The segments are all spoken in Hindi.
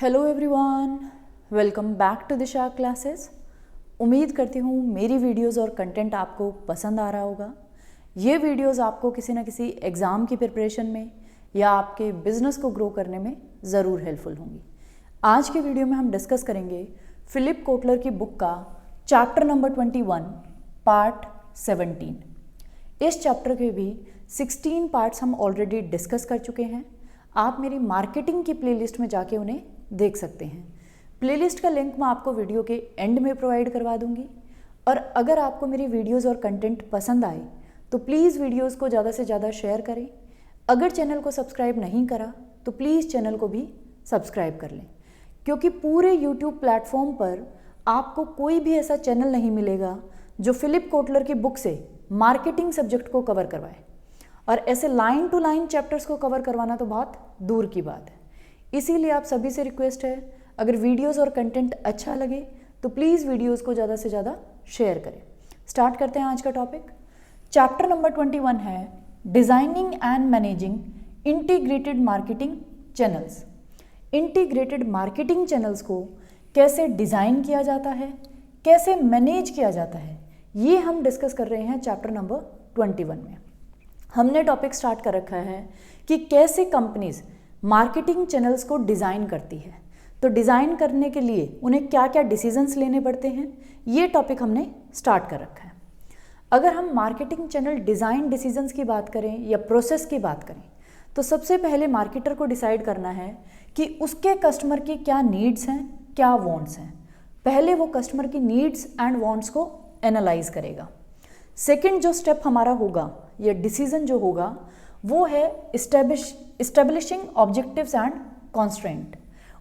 Hello everyone, welcome back to Disha classes. उम्मीद करती हूँ मेरी वीडियोस और कंटेंट आपको पसंद आ रहा होगा। ये वीडियोस आपको किसी न किसी एग्ज़ाम की प्रिपरेशन में या आपके बिजनेस को ग्रो करने में ज़रूर हेल्पफुल होंगी। आज के वीडियो में हम डिस्कस करेंगे फिलिप कोटलर की बुक का चैप्टर नंबर 21 पार्ट 17। इस चैप्टर के भी 16 पार्ट्स हम ऑलरेडी डिस्कस कर चुके हैं। आप मेरी मार्केटिंग की प्लेलिस्ट में जाके उन्हें देख सकते हैं। प्लेलिस्ट का लिंक मैं आपको वीडियो के एंड में प्रोवाइड करवा दूंगी। और अगर आपको मेरी वीडियोस और कंटेंट पसंद आए तो प्लीज़ वीडियोस को ज़्यादा से ज़्यादा शेयर करें। अगर चैनल को सब्सक्राइब नहीं करा तो प्लीज़ चैनल को भी सब्सक्राइब कर लें, क्योंकि पूरे यूट्यूब प्लेटफॉर्म पर आपको कोई भी ऐसा चैनल नहीं मिलेगा जो फिलिप कोटलर की बुक से मार्केटिंग सब्जेक्ट को कवर करवाए। और ऐसे लाइन टू लाइन चैप्टर्स को कवर करवाना तो बहुत दूर की बात है। इसीलिए आप सभी से रिक्वेस्ट है, अगर वीडियोस और कंटेंट अच्छा लगे तो प्लीज़ वीडियोस को ज़्यादा से ज़्यादा शेयर करें। स्टार्ट करते हैं आज का टॉपिक। चैप्टर नंबर 21 है designing and managing integrated marketing channels. Integrated marketing channels को कैसे डिज़ाइन किया जाता है, कैसे मैनेज किया जाता है, ये हम डिस्कस कर रहे हैं चैप्टर नंबर 21 में। हमने टॉपिक स्टार्ट कर रखा है कि कैसे कंपनीज मार्केटिंग चैनल्स को डिज़ाइन करती है। तो डिज़ाइन करने के लिए उन्हें क्या क्या डिसीजंस लेने पड़ते हैं, ये टॉपिक हमने स्टार्ट कर रखा है। अगर हम मार्केटिंग चैनल डिज़ाइन डिसीजंस की बात करें या प्रोसेस की बात करें तो सबसे पहले मार्केटर को डिसाइड करना है कि उसके कस्टमर की क्या नीड्स हैं, क्या वांट्स हैं। पहले वो कस्टमर की नीड्स एंड वांट्स को एनालाइज करेगा। सेकंड जो स्टेप हमारा होगा या डिसीजन जो होगा वो है इस्टेब्लिशिंग ऑब्जेक्टिव्स एंड कॉन्स्ट्रेंट।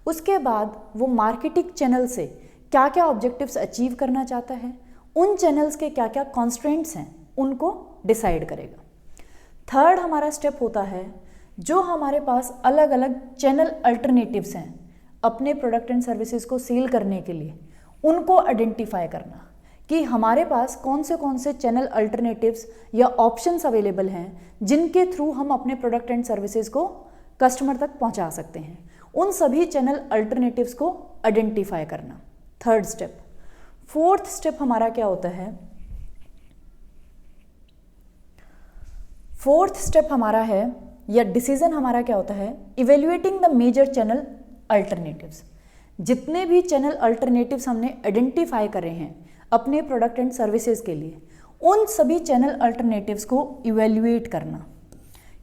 उसके बाद वो मार्केटिंग चैनल से क्या क्या ऑब्जेक्टिव्स अचीव करना चाहता है, उन चैनल्स के क्या क्या कॉन्स्ट्रेंट्स हैं, उनको डिसाइड करेगा। थर्ड हमारा स्टेप होता है जो हमारे पास अलग अलग चैनल अल्टरनेटिव्स हैं अपने प्रोडक्ट एंड सर्विसेज को सेल करने के लिए, उनको आइडेंटिफाई करना कि हमारे पास कौन से चैनल अल्टरनेटिव्स या ऑप्शंस अवेलेबल हैं जिनके थ्रू हम अपने प्रोडक्ट एंड सर्विसेज को कस्टमर तक पहुंचा सकते हैं। उन सभी चैनल अल्टरनेटिव्स को आइडेंटिफाई करना, थर्ड स्टेप। फोर्थ स्टेप हमारा क्या होता है? फोर्थ स्टेप हमारा है या डिसीजन हमारा क्या होता है? Evaluating the major channel alternatives. जितने भी चैनल अल्टरनेटिव्स हमने आइडेंटिफाई करे हैं अपने प्रोडक्ट एंड सर्विसेज के लिए, उन सभी चैनल अल्टरनेटिव्स को इवेल्युएट करना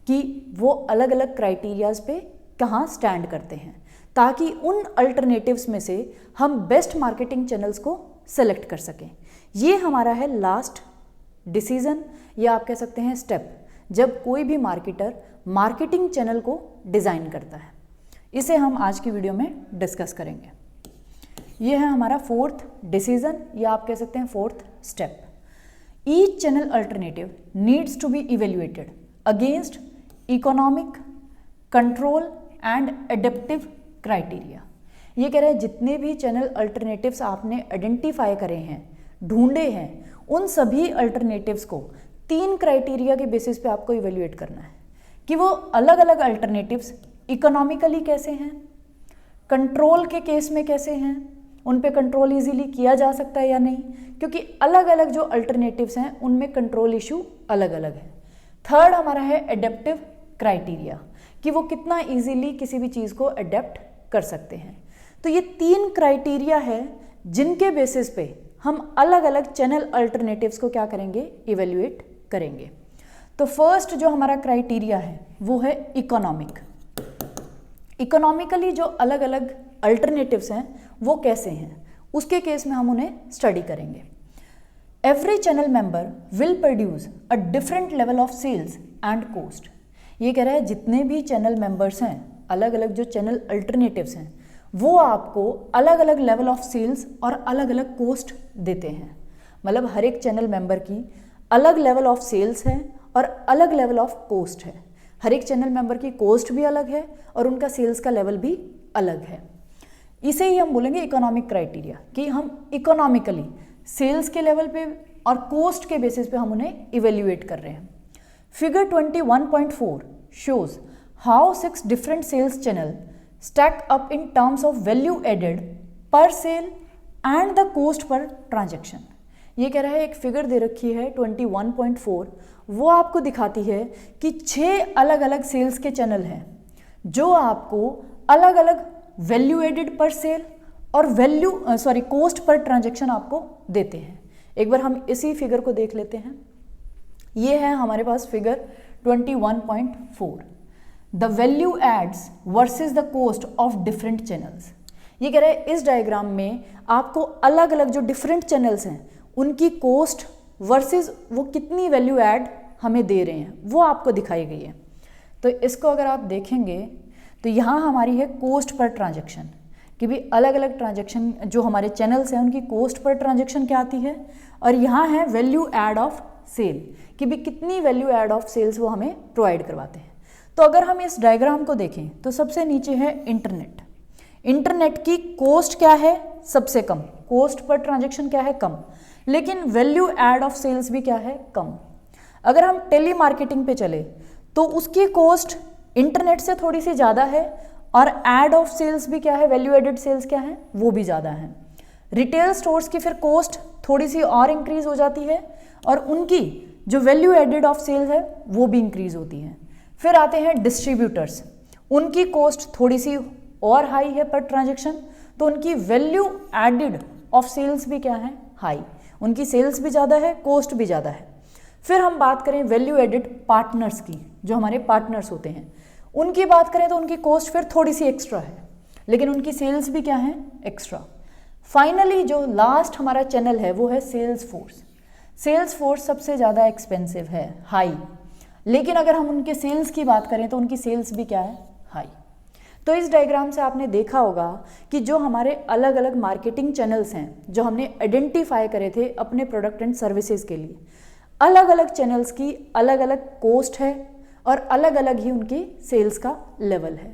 कि वो अलग अलग क्राइटेरियाज पे कहाँ स्टैंड करते हैं, ताकि उन अल्टरनेटिव्स में से हम बेस्ट मार्केटिंग चैनल्स को सेलेक्ट कर सकें। ये हमारा है लास्ट डिसीजन या आप कह सकते हैं स्टेप, जब कोई भी मार्केटर मार्केटिंग चैनल को डिज़ाइन करता है। इसे हम आज की वीडियो में डिस्कस करेंगे। ये है हमारा फोर्थ डिसीजन या आप कह सकते हैं fourth step. Each channel alternative needs to be evaluated against economic, control and adaptive criteria. ये कह रहे हैं जितने भी चैनल अल्टरनेटिव्स आपने आइडेंटिफाई करे हैं, ढूंढे हैं, उन सभी अल्टरनेटिव्स को 3 क्राइटेरिया के बेसिस पे आपको इवेल्युएट करना है कि वो अलग अलग अल्टरनेटिव्स इकोनॉमिकली कैसे हैं, कंट्रोल के केस में कैसे हैं, उन पे कंट्रोल इजीली किया जा सकता है या नहीं, क्योंकि अलग अलग जो अल्टरनेटिव्स हैं उनमें कंट्रोल इशू अलग अलग है। थर्ड हमारा है एडेप्टिव क्राइटेरिया कि वो कितना इजीली किसी भी चीज़ को अडेप्ट कर सकते हैं। तो ये 3 क्राइटेरिया है जिनके बेसिस पे हम अलग अलग चैनल अल्टरनेटिव्स को क्या करेंगे? इवेल्युएट करेंगे। तो फर्स्ट जो हमारा क्राइटेरिया है वो है इकोनॉमिक। इकोनॉमिकली जो अलग अलग अल्टरनेटिव्स हैं वो कैसे हैं, उसके केस में हम उन्हें स्टडी करेंगे। Every channel member will produce a different level of sales and cost. ये कह रहा है जितने भी चैनल मेंबर्स हैं, अलग अलग जो चैनल अल्टरनेटिव्स हैं, वो आपको अलग अलग लेवल ऑफ सेल्स और अलग अलग कॉस्ट देते हैं। मतलब हर एक चैनल मेंबर की अलग लेवल ऑफ सेल्स है और अलग लेवल ऑफ कॉस्ट है। हर एक चैनल मेंबर की कॉस्ट भी अलग है और उनका सेल्स का लेवल भी अलग है। इसे ही हम बोलेंगे इकोनॉमिक क्राइटेरिया कि हम इकोनॉमिकली सेल्स के लेवल पे और कॉस्ट के बेसिस पे हम उन्हें इवेल्युएट कर रहे हैं। Figure 21.4 shows how 6 different cells channel stack up in terms of value added per sale and the cost per transaction। ये कह रहा है एक फिगर दे रखी है 21.4, वो आपको दिखाती है कि 6 अलग अलग सेल्स के चैनल हैं जो आपको अलग अलग वैल्यू एडेड पर सेल और कोस्ट पर ट्रांजैक्शन आपको देते हैं। एक बार हम इसी फिगर को देख लेते हैं। ये है हमारे पास figure 21.4, the value adds versus the cost of different channels. ये कह रहे हैं इस डायग्राम में आपको अलग अलग जो डिफरेंट चैनल्स हैं उनकी कोस्ट वर्सेस वो कितनी वैल्यू ऐड हमें दे रहे हैं वो आपको दिखाई गई है। तो इसको अगर आप देखेंगे तो यहाँ हमारी है कोस्ट पर ट्रांजैक्शन, कि भी अलग अलग ट्रांजैक्शन जो हमारे चैनल्स हैं उनकी कोस्ट पर ट्रांजैक्शन क्या आती है, और यहाँ है वैल्यू ऐड ऑफ सेल, कि भी कितनी वैल्यू ऐड ऑफ सेल्स वो हमें प्रोवाइड करवाते हैं। तो अगर हम इस डायग्राम को देखें तो सबसे नीचे है इंटरनेट। इंटरनेट की कोस्ट क्या है, सबसे कम, कोस्ट पर ट्रांजैक्शन क्या है, कम, लेकिन वैल्यू ऐड ऑफ सेल्स भी क्या है, कम। अगर हम टेली मार्केटिंग पे चले तो उसकी कोस्ट इंटरनेट से थोड़ी सी ज़्यादा है और ऐड ऑफ सेल्स भी क्या है, वैल्यू एडेड सेल्स क्या है, वो भी ज़्यादा है। रिटेल स्टोर्स की फिर कोस्ट थोड़ी सी और इंक्रीज हो जाती है और उनकी जो वैल्यू एडेड ऑफ सेल्स है वो भी इंक्रीज होती है। फिर आते हैं डिस्ट्रीब्यूटर्स, उनकी कोस्ट थोड़ी सी और हाई है पर ट्रांजैक्शन, तो उनकी वैल्यू एडेड ऑफ सेल्स भी क्या है, हाई, उनकी सेल्स भी ज़्यादा है, कोस्ट भी ज़्यादा है। फिर हम बात करें वैल्यू एडेड पार्टनर्स की, जो हमारे पार्टनर्स होते हैं, उनकी बात करें तो उनकी कोस्ट फिर थोड़ी सी एक्स्ट्रा है, लेकिन उनकी सेल्स भी क्या है, एक्स्ट्रा। फाइनली जो लास्ट हमारा चैनल है वो है सेल्स फोर्स। सेल्स फोर्स सबसे ज़्यादा एक्सपेंसिव है, हाई, लेकिन अगर हम उनके सेल्स की बात करें तो उनकी सेल्स भी क्या है, हाई। तो इस डायग्राम से आपने देखा होगा कि जो हमारे अलग अलग मार्केटिंग चैनल्स हैं जो हमने आइडेंटिफाई करे थे अपने प्रोडक्ट एंड सर्विसेज के लिए, अलग अलग चैनल्स की अलग अलग कोस्ट है और अलग अलग ही उनकी सेल्स का लेवल है।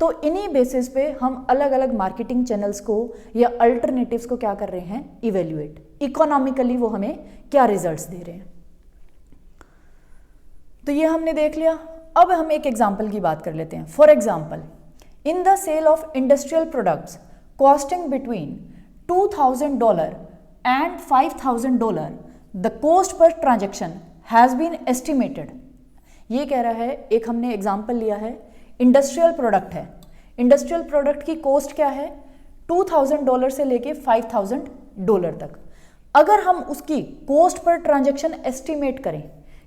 तो इन्हीं बेसिस पे हम अलग अलग मार्केटिंग चैनल्स को या अल्टरनेटिव्स को क्या कर रहे हैं, इवेल्युएट, इकोनॉमिकली वो हमें क्या रिजल्ट्स दे रहे हैं। तो ये हमने देख लिया। अब हम एक एग्जांपल की बात कर लेते हैं। For example, in the sale of industrial products costing between $2,000 and $5,000 the cost per transaction has been estimated. ये कह रहा है, एक हमने एग्जांपल लिया है, इंडस्ट्रियल प्रोडक्ट है, इंडस्ट्रियल प्रोडक्ट की कोस्ट क्या है, $2,000 से लेके $5,000 तक। अगर हम उसकी कोस्ट पर ट्रांजैक्शन एस्टिमेट करें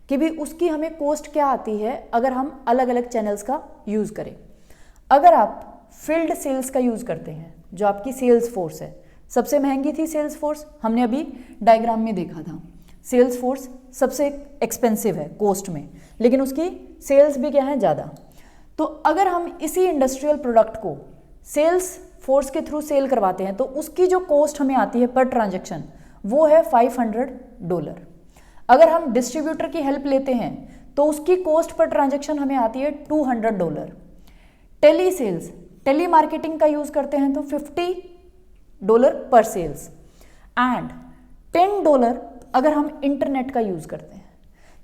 कि भी उसकी हमें कोस्ट क्या आती है अगर हम अलग अलग चैनल्स का यूज़ करें। अगर आप फील्ड सेल्स का यूज़ करते हैं, जो आपकी सेल्स फोर्स है, सबसे महंगी थी सेल्स फोर्स, हमने अभी डायग्राम में देखा था। सेल्स फोर्स सबसे एक्सपेंसिव है कोस्ट में, लेकिन उसकी सेल्स भी क्या है, ज़्यादा। तो अगर हम इसी इंडस्ट्रियल प्रोडक्ट को सेल्स फोर्स के थ्रू सेल करवाते हैं तो उसकी जो कोस्ट हमें आती है पर ट्रांजैक्शन वो है $500। अगर हम डिस्ट्रीब्यूटर की हेल्प लेते हैं तो उसकी कोस्ट पर ट्रांजैक्शन हमें आती है $200। टेली सेल्स, टेली मार्केटिंग का यूज़ करते हैं तो $50 पर सेल्स, एंड $10 अगर हम इंटरनेट का यूज़ करते हैं।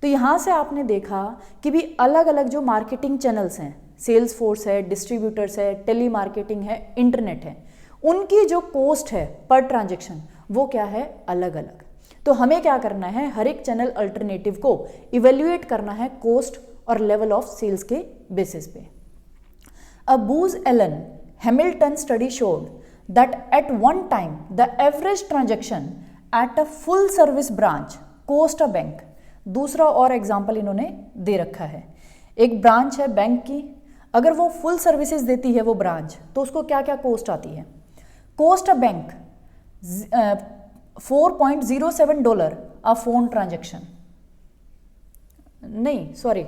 तो यहाँ से आपने देखा कि भी अलग अलग जो मार्केटिंग चैनल्स हैं, सेल्स फोर्स है, डिस्ट्रीब्यूटर्स है, टेली मार्केटिंग है, इंटरनेट है, उनकी जो कोस्ट है पर ट्रांजैक्शन वो क्या है, अलग अलग। तो हमें क्या करना है, हर एक चैनल अल्टरनेटिव को इवेल्युएट करना है कोस्ट और लेवल ऑफ सेल्स के बेसिस पे। A Booz Allen Hamilton study showed that at one time the average transaction at a full service branch cost a bank। दूसरा और एग्जाम्पल इन्होंने दे रखा है, एक ब्रांच है बैंक की, अगर वो फुल सर्विसेज देती है वो ब्रांच, तो उसको क्या क्या कोस्ट आती है। Cost a bank $4.07 a phone transaction, नहीं सॉरी,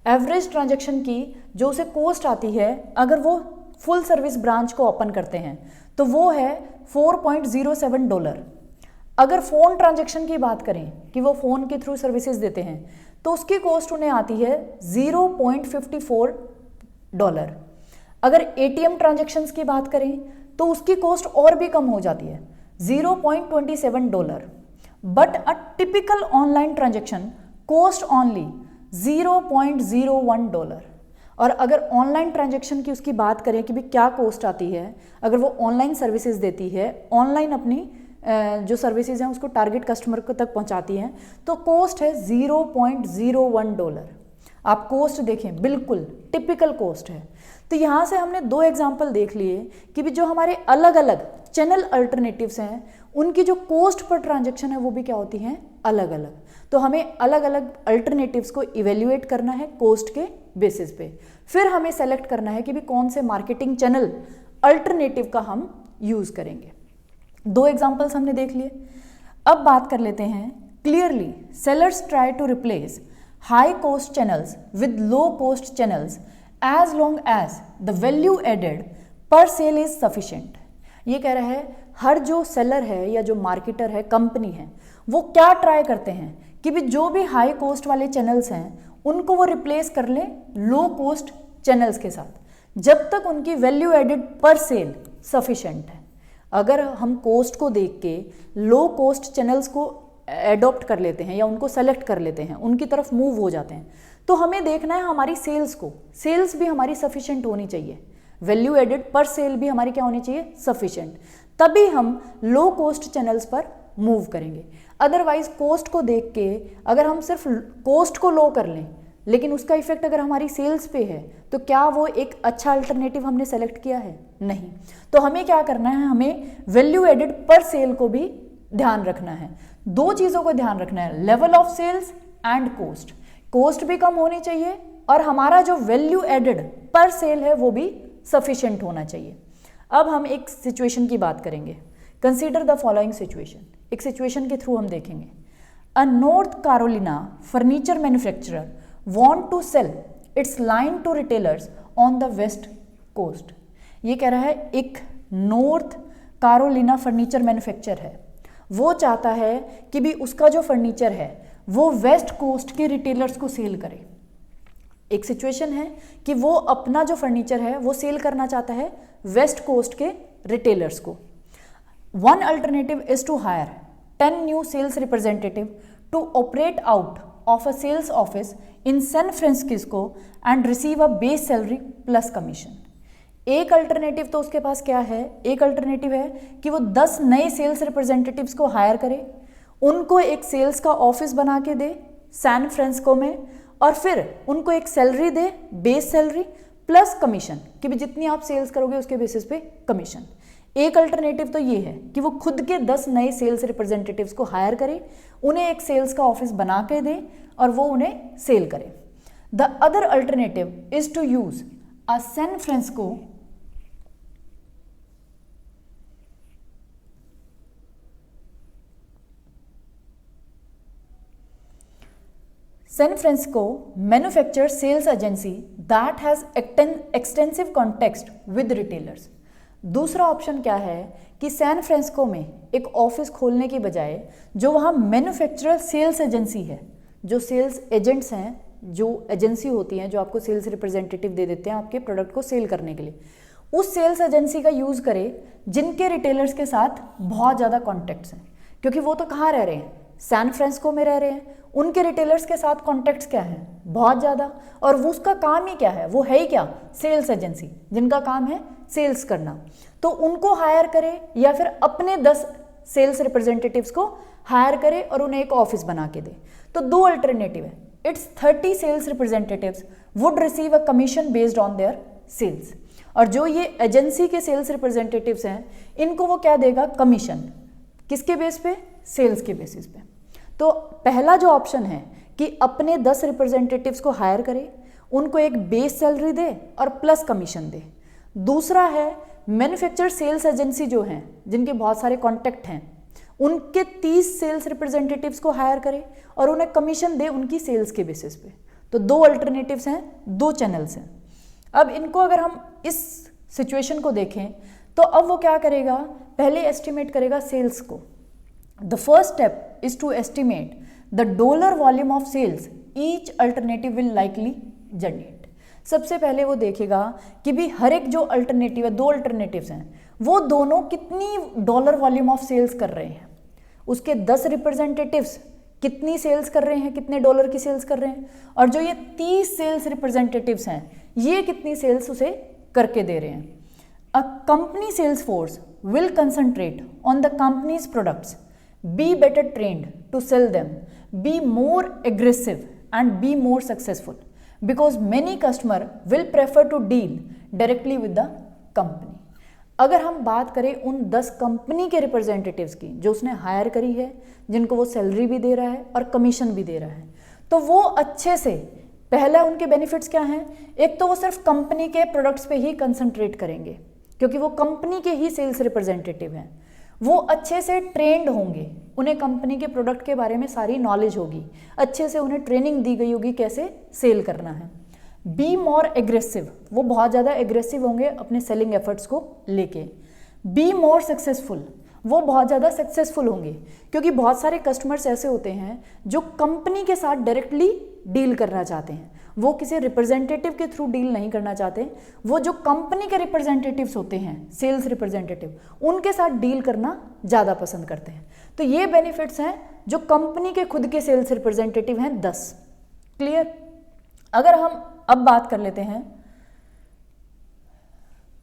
एवरेज ट्रांजैक्शन की जो उसे कोस्ट आती है अगर वो फुल सर्विस ब्रांच को ओपन करते हैं तो वो है $4.07। अगर फ़ोन ट्रांजैक्शन की बात करें कि वो फ़ोन के थ्रू सर्विसेज देते हैं तो उसकी कॉस्ट उन्हें आती है $0.54। अगर ATM ट्रांजैक्शंस की बात करें तो उसकी कॉस्ट और भी कम हो जाती है, $0.27। But a typical online transaction cost only $0.01। और अगर ऑनलाइन ट्रांजैक्शन की उसकी बात करें कि भी क्या कॉस्ट आती है, अगर वो ऑनलाइन सर्विसेज देती है, ऑनलाइन अपनी जो सर्विसेज हैं उसको टारगेट कस्टमर को तक पहुंचाती हैं, तो कॉस्ट है $0.01। आप कॉस्ट देखें, बिल्कुल टिपिकल कॉस्ट है। तो यहाँ से हमने 2 एग्जाम्पल देख लिए कि भी जो हमारे अलग अलग चैनल अल्टरनेटिव्स हैं उनकी जो कॉस्ट पर ट्रांजैक्शन है वो भी क्या होती हैं, अलग अलग। तो हमें अलग अलग अल्टरनेटिव्स को इवेल्युएट करना है कॉस्ट के बेसिस पे, फिर हमें सेलेक्ट करना है कि भी कौन से मार्केटिंग चैनल अल्टरनेटिव का हम यूज़ करेंगे। 2 एग्जाम्पल्स हमने देख लिए। अब बात कर लेते हैं clearly sellers try to replace high cost channels with low cost channels as long as the value added per sale is sufficient. ये कह रहा है हर जो सेलर है या जो मार्केटर है, कंपनी है, वो क्या ट्राई करते हैं कि भी जो भी हाई कॉस्ट वाले चैनल्स हैं उनको वो रिप्लेस कर लें लो कॉस्ट चैनल्स के साथ, जब तक उनकी value added per cell sufficient है। अगर हम कॉस्ट को देख के लो कॉस्ट चैनल्स को एडॉप्ट कर लेते हैं या उनको सेलेक्ट कर लेते हैं, उनकी तरफ मूव हो जाते हैं, तो हमें देखना है हमारी सेल्स को, सेल्स भी हमारी सफिशिएंट होनी चाहिए, वैल्यू एडेड पर सेल भी हमारी क्या होनी चाहिए, सफिशिएंट, तभी हम लो कॉस्ट चैनल्स पर मूव करेंगे। अदरवाइज कॉस्ट को देख के अगर हम सिर्फ कॉस्ट को लो कर लें लेकिन उसका इफेक्ट अगर हमारी सेल्स पे है तो क्या वो एक अच्छा अल्टरनेटिव हमने सेलेक्ट किया है, नहीं। तो हमें क्या करना है, हमें वैल्यू एडेड पर सेल को भी ध्यान रखना है। 2 चीज़ों को ध्यान रखना है, level of sales and cost. Cost भी कम होनी चाहिए और हमारा जो वैल्यू एडेड पर सेल है वो भी सफिशिएंट होना चाहिए। अब हम एक सिचुएशन की बात करेंगे। Consider the following situation. एक सिचुएशन के थ्रू हम देखेंगे। A North Carolina furniture manufacturer want to sell its line to retailers on the West Coast. ये कह रहा है एक नॉर्थ कैरोलिना फर्नीचर मैन्युफैक्चर है, वो चाहता है कि भी उसका जो फर्नीचर है वो वेस्ट कोस्ट के रिटेलर्स को सेल करे। एक सिचुएशन है कि वो अपना जो फर्नीचर है वो सेल करना चाहता है वेस्ट कोस्ट के रिटेलर्स को। One alternative is to hire 10 new sales representative to operate out of a sales office in San Francisco and receive a base salary plus commission. एक अल्टरनेटिव तो उसके पास क्या है, एक अल्टरनेटिव है कि वो 10 नए सेल्स रिप्रेजेंटेटिव्स को हायर करे, उनको एक सेल्स का ऑफिस बना के दे सैन फ्रांसिस्को में, और फिर उनको एक सैलरी दे, बेस सैलरी प्लस कमीशन, कि भी जितनी आप सेल्स करोगे उसके बेसिस पे कमीशन। एक अल्टरनेटिव तो ये है कि वो खुद के 10 नए सेल्स रिप्रेजेंटेटिव्स को हायर करे, उन्हें एक सेल्स का ऑफिस बना के दे और वो उन्हें सेल करे। The other alternative is to use a San Francisco San Francisco manufacturer sales agency that has extensive context with retailers। दूसरा ऑप्शन क्या है कि सैन फ्रांसिस्को में एक ऑफिस खोलने की बजाय जो वहाँ मैन्युफैक्चरर सेल्स एजेंसी है, जो सेल्स एजेंट्स हैं, जो एजेंसी होती हैं जो आपको सेल्स रिप्रेजेंटेटिव दे देते हैं आपके प्रोडक्ट को सेल करने के लिए, उस सेल्स एजेंसी का यूज़ करे जिनके रिटेलर्स के साथ बहुत ज़्यादा कॉन्टैक्ट्स हैं, क्योंकि वो तो कहाँ रह रहे हैं, सैन फ्रांसिस्को में रह रहे हैं, उनके रिटेलर्स के साथ कॉन्टैक्ट्स क्या हैं, बहुत ज़्यादा, और वो उसका काम ही क्या है, वो है ही क्या, सेल्स एजेंसी, जिनका काम है सेल्स करना। तो उनको हायर करे या फिर अपने 10 सेल्स रिप्रेजेंटेटिव्स को हायर करे और उन्हें एक ऑफिस बना के दे। तो 2 अल्टरनेटिव है, it's 30 sales representatives would receive a commission based on their sales, और जो ये एजेंसी के सेल्स रिप्रेजेंटेटिव्स हैं इनको वो क्या देगा, कमीशन, किसके बेस पे, सेल्स के बेसिस पे। तो पहला जो ऑप्शन है कि अपने 10 रिप्रेजेंटेटिव्स को हायर करे, उनको एक बेस सैलरी दे और प्लस कमीशन दे। दूसरा है मैन्युफैक्चरर सेल्स एजेंसी जो हैं, जिनके बहुत सारे कॉन्टैक्ट हैं, उनके 30 सेल्स रिप्रेजेंटेटिव्स को हायर करे और उन्हें कमीशन दे उनकी सेल्स के बेसिस पे। तो 2 अल्टरनेटिव्स हैं, 2 चैनल्स हैं। अब इनको अगर हम इस सिचुएशन को देखें तो अब वो क्या करेगा, पहले एस्टिमेट करेगा सेल्स को। The first step is to estimate the dollar volume of sales each alternative will likely generate। सबसे पहले वो देखेगा कि भी हर एक जो अल्टरनेटिव है, 2 अल्टरनेटिव्स हैं, वो दोनों कितनी डॉलर वॉल्यूम ऑफ सेल्स कर रहे हैं, उसके 10 रिप्रेजेंटेटिव्स कितनी सेल्स कर रहे हैं, कितने डॉलर की सेल्स कर रहे हैं, और जो ये 30 सेल्स रिप्रेजेंटेटिव्स हैं ये कितनी सेल्स उसे करके दे रहे हैं। A company sales force will concentrate on the company's products, be better trained to sell them, be more aggressive and be more successful because many customer will prefer to deal directly with the company. अगर हम बात करें उन 10 कंपनी के रिप्रेजेंटेटिव्स की जो उसने हायर करी है, जिनको वो सैलरी भी दे रहा है और कमीशन भी दे रहा है, तो वो अच्छे से, पहला उनके बेनिफिट्स क्या हैं, एक तो वो सिर्फ कंपनी के प्रोडक्ट्स पे ही कंसंट्रेट करेंगे क्योंकि वो कंपनी के ही सेल्स रिप्रेजेंटेटिव हैं। वो अच्छे से ट्रेंड होंगे, उन्हें कंपनी के प्रोडक्ट के बारे में सारी नॉलेज होगी, अच्छे से उन्हें ट्रेनिंग दी गई होगी कैसे सेल करना है। बी मोर एग्रेसिव, वो बहुत ज़्यादा एग्रेसिव होंगे अपने सेलिंग एफर्ट्स को लेके। बी मोर सक्सेसफुल, वो बहुत ज़्यादा सक्सेसफुल होंगे क्योंकि बहुत सारे कस्टमर्स ऐसे होते हैं जो कंपनी के साथ डायरेक्टली डील करना चाहते हैं, वो किसी रिप्रेजेंटेटिव के थ्रू डील नहीं करना चाहते, वो जो कंपनी के रिप्रेजेंटेटिव्स होते हैं, सेल्स रिप्रेजेंटेटिव, उनके साथ डील करना ज़्यादा पसंद करते हैं। तो ये बेनिफिट्स हैं जो कंपनी के खुद के सेल्स रिप्रेजेंटेटिव हैं 10। क्लियर। अगर हम अब बात कर लेते हैं,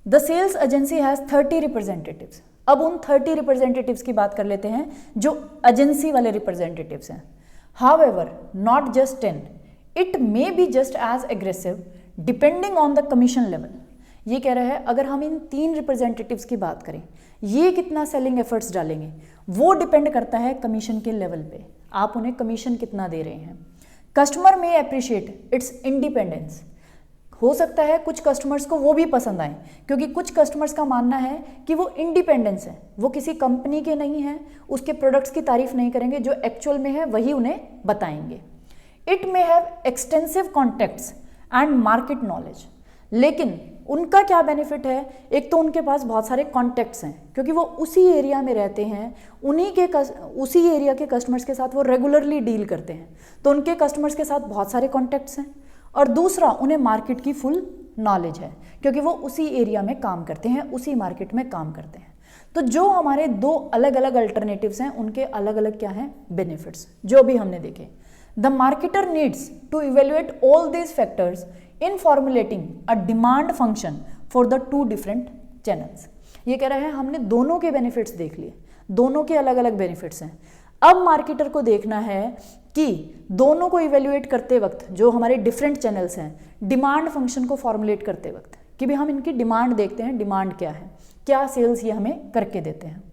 the sales agency has 30 representatives. अब उन 30 रिप्रेजेंटेटिव्स की बात कर लेते हैं जो एजेंसी वाले रिप्रेजेंटेटिव्स हैं। However not just 10, it may be just as aggressive depending on the commission level. ये कह रहा है अगर हम इन 3 रिप्रेजेंटेटिव्स की बात करें, ये कितना सेलिंग एफर्ट्स डालेंगे वो डिपेंड करता है कमीशन के लेवल पे, आप उन्हें कमीशन कितना दे रहे हैं। कस्टमर में अप्रिशिएट इट्स इंडिपेंडेंस, हो सकता है कुछ कस्टमर्स को वो भी पसंद आए क्योंकि कुछ कस्टमर्स का मानना है कि वो इंडिपेंडेंस है, वो किसी कंपनी के नहीं हैं, उसके प्रोडक्ट्स की तारीफ नहीं करेंगे, जो एक्चुअल में है वही उन्हें बताएंगे। It may have extensive contacts and market knowledge, लेकिन उनका क्या बेनिफिट है, एक तो उनके पास बहुत सारे कॉन्टैक्ट्स हैं क्योंकि वो उसी एरिया में रहते हैं, उसी एरिया के कस्टमर्स के साथ वो रेगुलरली डील करते हैं, तो उनके कस्टमर्स के साथ बहुत सारे कॉन्टैक्ट्स हैं। और दूसरा, उन्हें मार्केट की फुल नॉलेज है क्योंकि वो उसी एरिया में काम करते हैं, उसी मार्केट में काम करते हैं। तो जो हमारे 2 अलग अलग अल्टरनेटिव्स हैं उनके अलग अलग क्या हैं बेनिफिट्स, जो भी हमने देखे। The marketer needs to evaluate all these factors in formulating a demand function for the 2 different channels। ये कह रहा है हमने दोनों के बेनिफिट्स देख लिए, दोनों के अलग अलग बेनिफिट्स हैं। अब मार्केटर को देखना है कि दोनों को इवेल्युएट करते वक्त, जो हमारे डिफरेंट चैनल्स हैं, डिमांड फंक्शन को फॉर्मुलेट करते वक्त कि भी हम इनकी डिमांड देखते हैं, डिमांड क्या है, क्या सेल्स ये हमें करके देते हैं।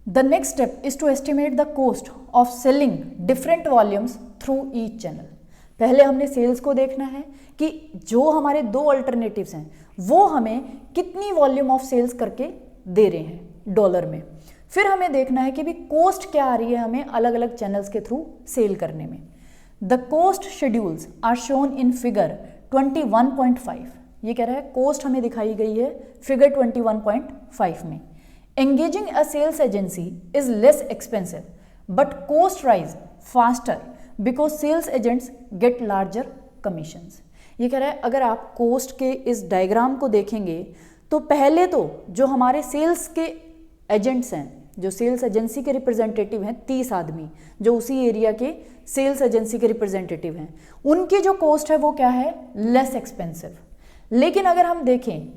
The next step is to estimate the cost of selling different volumes through each channel. पहले हमने सेल्स को देखना है कि जो हमारे 2 अल्टरनेटिव्स हैं वो हमें कितनी वॉल्यूम ऑफ सेल्स करके दे रहे हैं डॉलर में। फिर हमें देखना है कि भी कॉस्ट क्या आ रही है हमें अलग अलग चैनल्स के थ्रू सेल करने में। The cost schedules are shown in figure 21.5। ये कह रहा है कॉस्ट हमें दिखाई गई है फिगर 21.5 में। Engaging a sales agency is less expensive but cost rise faster because sales agents get larger commissions. ये कह रहा है अगर आप कॉस्ट के इस डायग्राम को देखेंगे तो पहले तो जो हमारे सेल्स के एजेंट्स हैं, जो सेल्स एजेंसी के रिप्रेजेंटेटिव हैं, 30 आदमी जो उसी एरिया के सेल्स एजेंसी के रिप्रेजेंटेटिव हैं, उनकी जो कॉस्ट है वो क्या है, लेस एक्सपेंसिव। लेकिन अगर हम देखें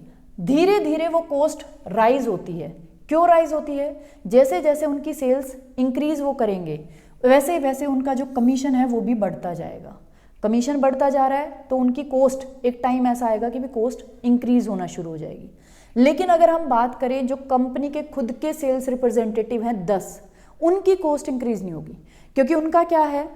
धीरे धीरे वो कॉस्ट राइज होती है। क्यों राइज होती है, जैसे जैसे उनकी सेल्स इंक्रीज वो करेंगे वैसे वैसे उनका जो कमीशन है वो भी बढ़ता जाएगा। कमीशन बढ़ता जा रहा है तो उनकी कॉस्ट, एक टाइम ऐसा आएगा कि भी कॉस्ट इंक्रीज होना शुरू हो जाएगी। लेकिन अगर हम बात करें जो कंपनी के खुद के सेल्स रिप्रेजेंटेटिव हैं 10, उनकी कॉस्ट इंक्रीज नहीं होगी क्योंकि उनका क्या है,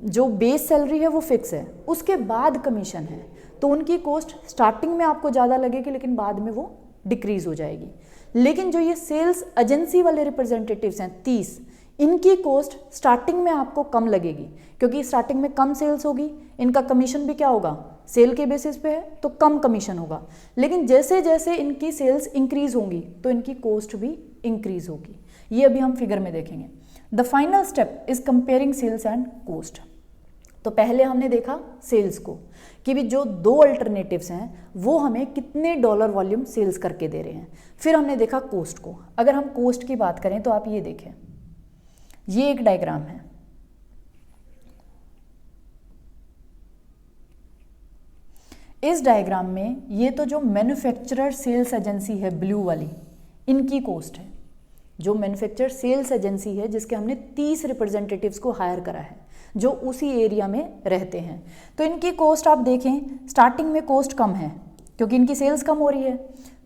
जो बेस सैलरी है वो फिक्स है, उसके बाद कमीशन है, तो उनकी कॉस्ट स्टार्टिंग में आपको ज़्यादा लगेगी लेकिन बाद में वो डिक्रीज हो जाएगी। लेकिन जो ये सेल्स एजेंसी वाले रिप्रेजेंटेटिव्स हैं 30, इनकी कॉस्ट स्टार्टिंग में आपको कम लगेगी क्योंकि स्टार्टिंग में कम सेल्स होगी, इनका कमीशन भी क्या होगा, सेल के बेसिस पे है तो कम कमीशन होगा। लेकिन जैसे जैसे इनकी सेल्स इंक्रीज होंगी तो इनकी कॉस्ट भी इंक्रीज होगी। ये अभी हम फिगर में देखेंगे। The final step is comparing sales and cost. तो पहले हमने देखा सेल्स को कि भी जो 2 अल्टरनेटिव्स हैं वो हमें कितने डॉलर वॉल्यूम सेल्स करके दे रहे हैं। फिर हमने देखा कॉस्ट को। अगर हम कॉस्ट की बात करें तो आप ये देखें, ये एक डायग्राम है, इस डायग्राम में ये तो जो मैन्युफैक्चरर सेल्स एजेंसी है ब्लू वाली, इनकी कॉस्ट है। जो मैन्युफैक्चरर सेल्स एजेंसी है जिसके हमने 30 रिप्रेजेंटेटिव्स को हायर करा है जो उसी एरिया में रहते हैं, तो इनकी कॉस्ट आप देखें स्टार्टिंग में कॉस्ट कम है क्योंकि इनकी सेल्स कम हो रही है,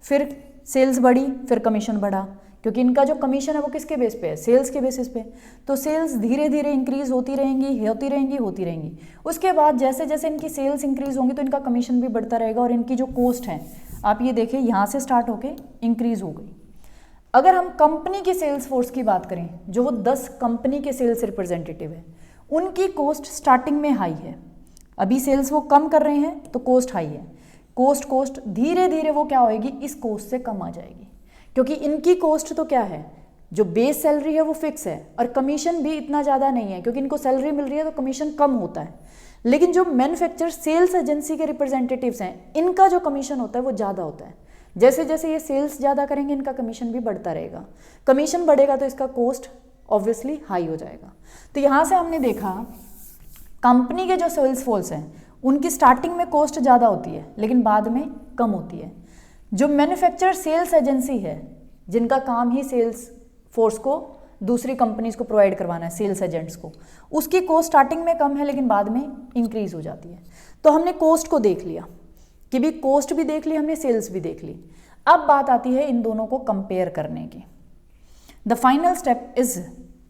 फिर सेल्स बढ़ी, फिर कमीशन बढ़ा क्योंकि इनका जो कमीशन है वो किसके बेस पे है, सेल्स के बेसिस पे। तो सेल्स धीरे धीरे इंक्रीज होती रहेंगी। उसके बाद जैसे जैसे इनकी सेल्स इंक्रीज होंगी तो इनका कमीशन भी बढ़ता रहेगा और इनकी जो कॉस्ट है आप ये देखें यहाँ से स्टार्ट होके इंक्रीज हो गई। अगर हम कंपनी की सेल्स फोर्स की बात करें, जो वो 10 कंपनी के सेल्स रिप्रेजेंटेटिव है, उनकी कॉस्ट स्टार्टिंग में हाई है। अभी सेल्स वो कम कर रहे हैं तो कॉस्ट हाई है। कॉस्ट धीरे धीरे वो क्या होएगी, इस कॉस्ट से कम आ जाएगी क्योंकि इनकी कॉस्ट तो क्या है, जो बेस सैलरी है वो फिक्स है और कमीशन भी इतना ज़्यादा नहीं है क्योंकि इनको सैलरी मिल रही है तो कमीशन कम होता है। लेकिन जो मैन्युफैक्चर सेल्स एजेंसी के रिप्रेजेंटेटिव्स हैं, इनका जो कमीशन होता है वो ज़्यादा होता है। जैसे जैसे ये सेल्स ज़्यादा करेंगे इनका कमीशन भी बढ़ता रहेगा, कमीशन बढ़ेगा तो इसका कॉस्ट ऑब्वियसली हाई हो जाएगा। तो यहाँ से हमने देखा कंपनी के जो सेल्स फोर्स हैं उनकी स्टार्टिंग में कॉस्ट ज़्यादा होती है लेकिन बाद में कम होती है। जो मैन्युफैक्चर सेल्स एजेंसी है जिनका काम ही सेल्स फोर्स को दूसरी कंपनीज को प्रोवाइड करवाना है, सेल्स एजेंट्स को, उसकी कॉस्ट स्टार्टिंग में कम है लेकिन बाद में इंक्रीज हो जाती है। तो हमने कॉस्ट को देख लिया कि भी कॉस्ट भी देख ली हमने, सेल्स भी देख ली। अब बात आती है इन दोनों को कंपेयर करने की। The final step is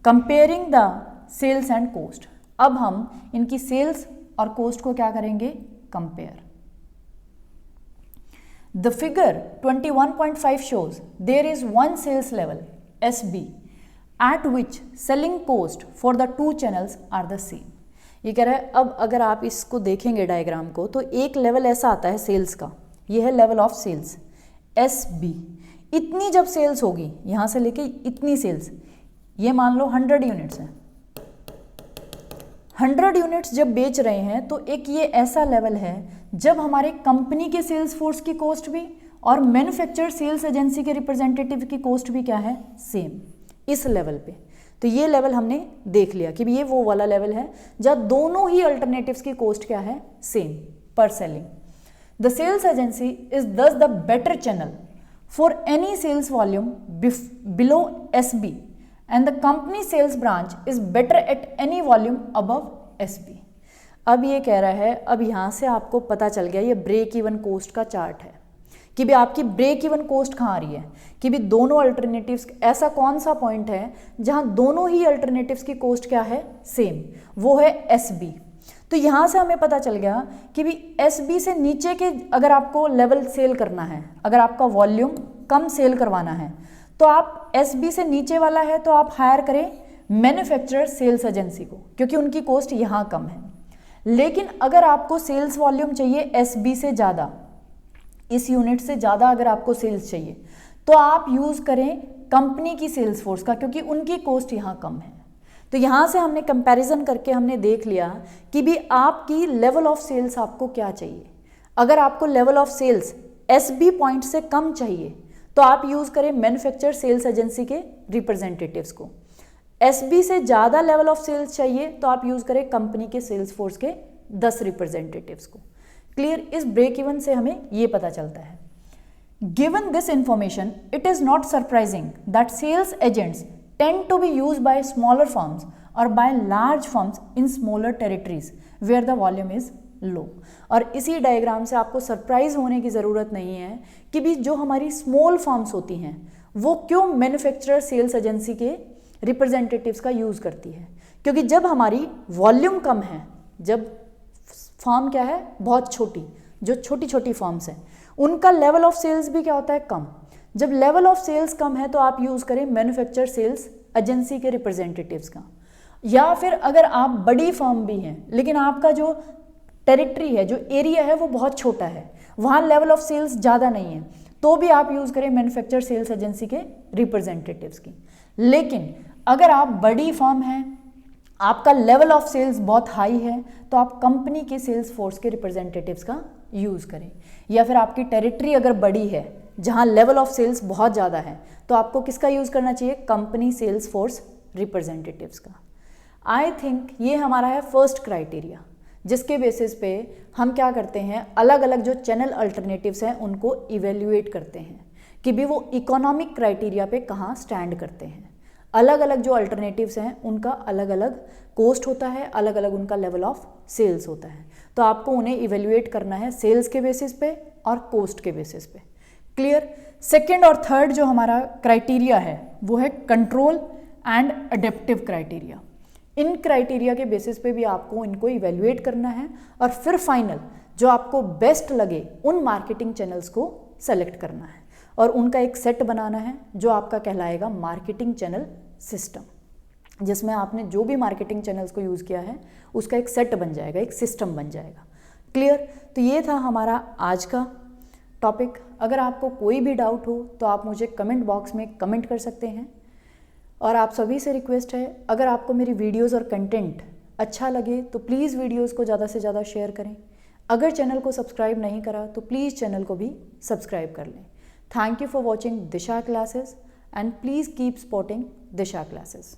comparing the sales and cost. अब हम इनकी सेल्स और कॉस्ट को क्या करेंगे, compare. The figure 21.5 shows there is one sales level SB at which selling cost for the two channels are the same। ये कह रहा है अब अगर आप इसको देखेंगे डायग्राम को तो एक लेवल ऐसा आता है सेल्स का, ये है लेवल ऑफ सेल्स SB। इतनी जब सेल्स होगी, यहाँ से लेके इतनी सेल्स, ये मान लो 100 यूनिट्स हैं, 100 यूनिट्स जब बेच रहे हैं तो एक ये ऐसा लेवल है जब हमारे कंपनी के सेल्स फोर्स की कॉस्ट भी और मैन्युफैक्चर सेल्स एजेंसी के रिप्रेजेंटेटिव की कॉस्ट भी क्या है, सेम, इस लेवल पे। तो ये लेवल हमने देख लिया कि ये वो वाला लेवल है जहाँ दोनों ही अल्टरनेटिव्स की कॉस्ट क्या है, सेम पर selling. The sales agency is thus the better channel for any sales volume below SB and the company sales branch is better at any volume above SB। अब ये कह रहा है, अब यहाँ से आपको पता चल गया ये ब्रेक इवन कोस्ट का चार्ट है कि भी आपकी ब्रेक इवन कोस्ट कहाँ आ रही है, कि भी दोनों अल्टरनेटिव्स, ऐसा कौन सा पॉइंट है जहाँ दोनों ही अल्टरनेटिव्स की कॉस्ट क्या है, सेम, वो है SB। तो यहाँ से हमें पता चल गया कि भी SB से नीचे के अगर आपको लेवल सेल करना है, अगर आपका वॉल्यूम कम सेल करवाना है तो आप SB से नीचे वाला है तो आप हायर करें मैन्युफैक्चरर सेल्स एजेंसी को क्योंकि उनकी कॉस्ट यहाँ कम है। लेकिन अगर आपको सेल्स वॉल्यूम चाहिए SB से ज़्यादा, इस यूनिट से ज़्यादा अगर आपको सेल्स चाहिए तो आप यूज़ करें कंपनी की सेल्स फोर्स का क्योंकि उनकी कॉस्ट यहाँ कम है। तो यहाँ से हमने कंपैरिजन करके हमने देख लिया कि भी आपकी लेवल ऑफ सेल्स आपको क्या चाहिए। अगर आपको level of sales SB point से कम चाहिए तो आप यूज़ करें मैन्युफैक्चर सेल्स एजेंसी के रिप्रेजेंटेटिव्स को। SB से ज़्यादा लेवल ऑफ सेल्स चाहिए तो आप यूज़ करें कंपनी के सेल्स फोर्स के 10 रिप्रेजेंटेटिव्स को। क्लियर, इस ब्रेक इवन से हमें ये पता चलता है। Given this information it is not surprising that sales agents tend to be used by smaller firms और by large firms in smaller territories where the volume is low. और इसी डायग्राम से आपको सरप्राइज होने की ज़रूरत नहीं है कि भी जो हमारी स्मॉल फर्म्स होती हैं वो क्यों मैन्युफैक्चरर सेल्स एजेंसी के रिप्रेजेंटेटिव्स का यूज़ करती है, क्योंकि जब हमारी वॉल्यूम कम है, जब फर्म क्या है बहुत छोटी, जो छोटी छोटी फर्म्स हैं उनका लेवल ऑफ सेल्स भी क्या होता है, कम। जब लेवल ऑफ सेल्स कम है तो आप यूज़ करें मैन्युफैक्चर सेल्स एजेंसी के रिप्रेजेंटेटिव्स का। या फिर अगर आप बड़ी फर्म भी हैं लेकिन आपका जो टेरिटरी है, जो एरिया है वो बहुत छोटा है, वहाँ लेवल ऑफ सेल्स ज़्यादा नहीं है, तो भी आप यूज़ करें मैन्युफैक्चर सेल्स एजेंसी के रिप्रेजेंटेटिव्स की। लेकिन अगर आप बड़ी फर्म हैं, आपका लेवल ऑफ सेल्स बहुत हाई है, तो आप कंपनी के सेल्स फोर्स के रिप्रेजेंटेटिव्स का यूज़ करें। या फिर आपकी टेरिटरी अगर बड़ी है जहाँ लेवल ऑफ सेल्स बहुत ज़्यादा है तो आपको किसका यूज़ करना चाहिए, कंपनी सेल्स फोर्स रिप्रेजेंटेटिव्स का। आई थिंक ये हमारा है फर्स्ट क्राइटेरिया जिसके बेसिस पे हम क्या करते हैं, अलग अलग जो चैनल अल्टरनेटिव्स हैं उनको इवेल्युएट करते हैं कि भी वो इकोनॉमिक क्राइटेरिया पे कहाँ स्टैंड करते हैं। अलग अलग जो अल्टरनेटिव्स हैं उनका अलग अलग कॉस्ट होता है, अलग अलग उनका लेवल ऑफ सेल्स होता है, तो आपको उन्हें इवेल्युएट करना है सेल्स के बेसिस पे और कॉस्ट के बेसिस पे। क्लियर। सेकेंड और थर्ड जो हमारा क्राइटेरिया है वो है control and adaptive criteria. In criteria के बेसिस पे भी आपको इनको इवेल्युएट करना है और फिर फाइनल जो आपको बेस्ट लगे उन मार्केटिंग चैनल्स को सेलेक्ट करना है और उनका एक सेट बनाना है जो आपका कहलाएगा मार्केटिंग चैनल सिस्टम, जिसमें आपने जो भी मार्केटिंग चैनल्स को यूज़ किया है उसका एक सेट बन जाएगा, एक सिस्टम बन जाएगा। क्लियर। तो ये था हमारा आज का टॉपिक। अगर आपको कोई भी डाउट हो तो आप मुझे कमेंट बॉक्स में कमेंट कर सकते हैं और आप सभी से रिक्वेस्ट है, अगर आपको मेरी वीडियोस और कंटेंट अच्छा लगे तो प्लीज़ वीडियोस को ज़्यादा से ज़्यादा शेयर करें। अगर चैनल को सब्सक्राइब नहीं करा तो प्लीज़ चैनल को भी सब्सक्राइब कर लें। Thank you for watching Disha classes and please keep supporting Disha classes.